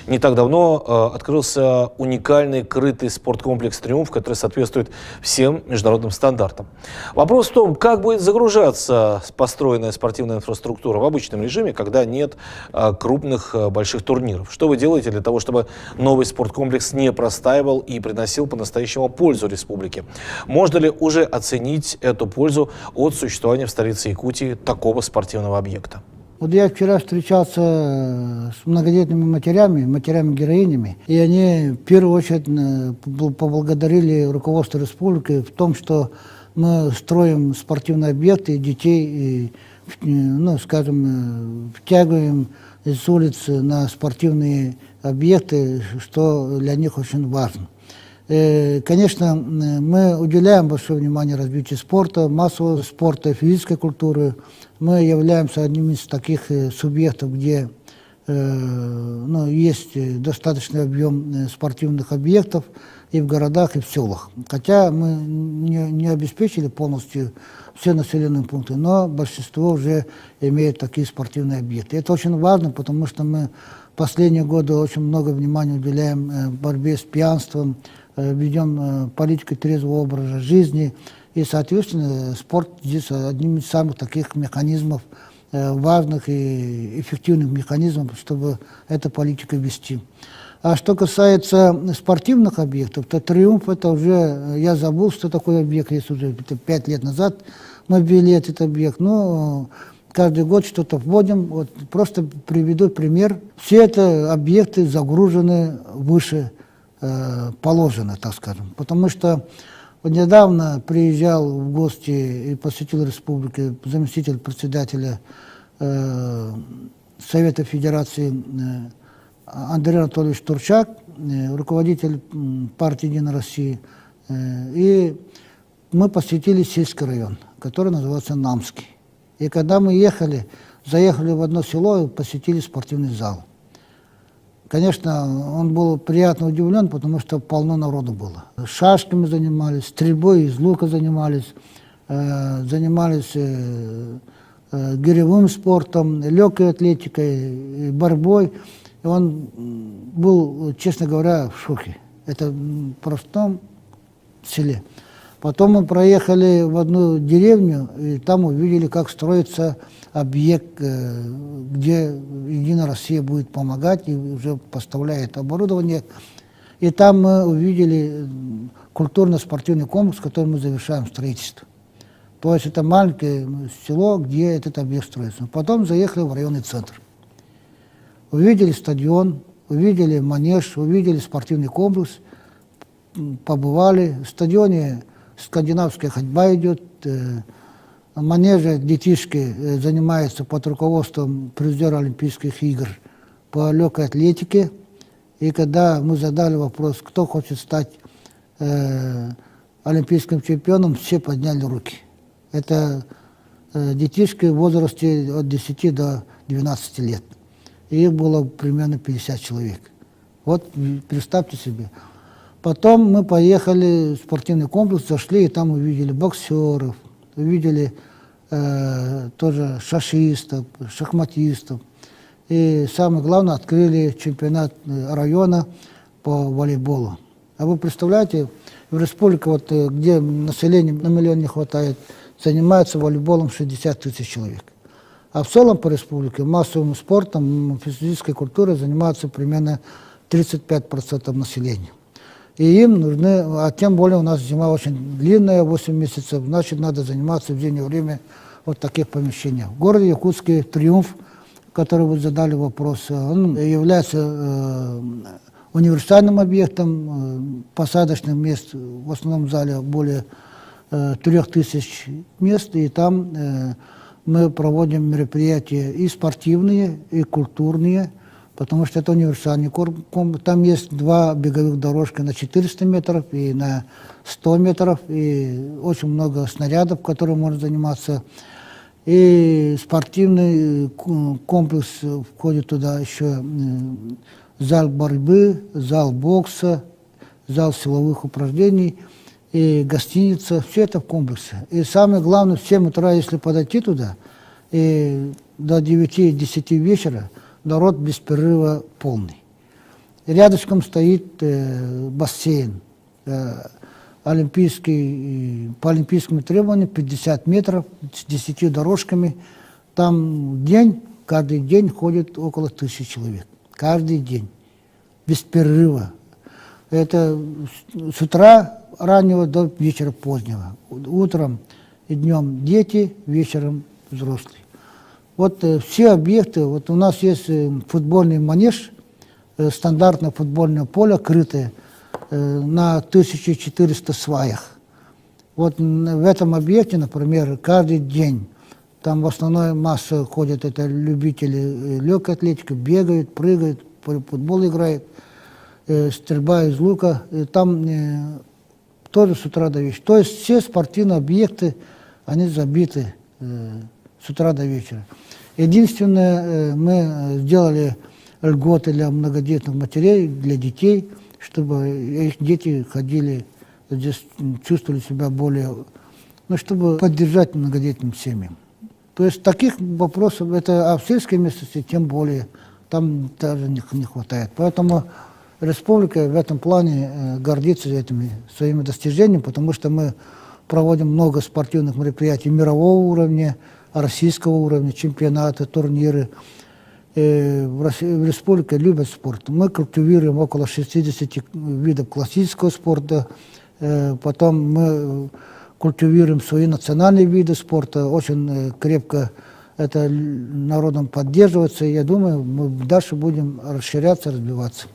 Не так давно открылся уникальный крытый спорткомплекс «Триумф», который соответствует всем международным стандартам. Вопрос в том, как будет загружаться построенная спортивная инфраструктура в обычном режиме, когда нет крупных больших турниров. Что вы делаете для того, чтобы новый спорткомплекс не простаивал и приносил по-настоящему пользу республике? Можно ли уже оценить эту пользу от существования в столице Якутии такого спортивного объекта? Вот я вчера встречался с многодетными матерями-героинями, и они в первую очередь поблагодарили руководство республики в том, что мы строим спортивные объекты, детей, и, втягиваем с улиц на спортивные объекты, что для них очень важно. Конечно, мы уделяем большое внимание развитию спорта, массового спорта, физической культуры. Мы являемся одним из таких субъектов, где есть достаточный объем спортивных объектов и в городах, и в селах. Хотя мы не обеспечили полностью все населенные пункты, но большинство уже имеет такие спортивные объекты. Это очень важно, потому что мы в последние годы очень много внимания уделяем борьбе с пьянством, ведем политику трезвого образа жизни, и, соответственно, спорт здесь одним из самых таких механизмов, важных и эффективных механизмов, чтобы эту политику вести. А что касается спортивных объектов, то «Триумф» это уже, я забыл, что такое объект, если уже 5 лет назад мы ввели этот объект, но каждый год что-то вводим. Вот просто приведу пример. Все это объекты загружены выше положено, так скажем. Потому что вот недавно приезжал в гости и посетил республику заместитель председателя Совета Федерации Андрей Анатольевич Турчак, руководитель партии «Единая Россия». И мы посетили сельский район, который называется Намский. И когда мы заехали в одно село и посетили спортивный зал. Конечно, он был приятно удивлен, потому что полно народу было. Шашками занимались, стрельбой из лука занимались гиревым спортом, легкой атлетикой, борьбой. И он был, честно говоря, в шоке. Это в простом селе. Потом мы проехали в одну деревню, и там увидели, как строится объект, где «Единая Россия» будет помогать и уже поставляет оборудование. И там мы увидели культурно-спортивный комплекс, который мы завершаем строительство. То есть это маленькое село, где этот объект строится. Потом заехали в районный центр. Увидели стадион, увидели манеж, увидели спортивный комплекс, побывали. В стадионе скандинавская ходьба идет, манеже детишки занимаются под руководством призера Олимпийских игр по легкой атлетике. И когда мы задали вопрос, кто хочет стать олимпийским чемпионом, все подняли руки. Это детишки в возрасте от 10 до 12 лет. И их было примерно 50 человек. Вот представьте себе. Потом мы поехали в спортивный комплекс, зашли, и там увидели боксеров, увидели тоже шашистов, шахматистов. И самое главное, открыли чемпионат района по волейболу. А вы представляете, в республике, вот, где населения на миллион не хватает, занимается волейболом 60 тысяч человек. А в целом по республике массовым спортом, физической культурой занимаются примерно 35% населения. И им нужны, а тем более у нас зима очень длинная, 8 месяцев, значит, надо заниматься в зимнее время вот таких помещениях. В городе Якутске «Триумф», который вы задали вопрос, он является универсальным объектом, посадочных мест в основном зале более 3000 мест, и там мы проводим мероприятия и спортивные, и культурные, потому что это универсальный комплекс. Там есть 2 беговых дорожки на 400 метров и на 100 метров, и очень много снарядов, которыми можно заниматься. И спортивный комплекс входит туда еще зал борьбы, зал бокса, зал силовых упражнений. и гостиница, все это в комплексе. И самое главное, в 7 утра, если подойти туда, и до 9-10 вечера народ без перерыва полный. Рядышком стоит бассейн, олимпийский, по олимпийским требованиям 50 метров с 10 дорожками. Там каждый день ходит около 1000 человек. Каждый день. Без перерыва. Это с утра раннего до вечера позднего. Утром и днем дети, вечером взрослые. Вот все объекты, вот у нас есть футбольный манеж, стандартное футбольное поле, крытое, на 1400 сваях. Вот в этом объекте, например, каждый день, там в основной массе ходят это любители легкой атлетики, бегают, прыгают, футбол играют, стрельба из лука, и там тоже с утра до вечера. То есть все спортивные объекты, они забиты с утра до вечера. Единственное, мы сделали льготы для многодетных матерей, для детей, чтобы их дети ходили, здесь чувствовали себя более, чтобы поддержать многодетным семьям. То есть таких вопросов, а в сельской местности тем более, там даже не хватает. Поэтому республика в этом плане гордится этими своими достижениями, потому что мы проводим много спортивных мероприятий мирового уровня, российского уровня, чемпионаты, турниры. В республике любят спорт. Мы культивируем около 60 видов классического спорта, потом мы культивируем свои национальные виды спорта, очень крепко это народом поддерживается. И я думаю, мы дальше будем расширяться, развиваться.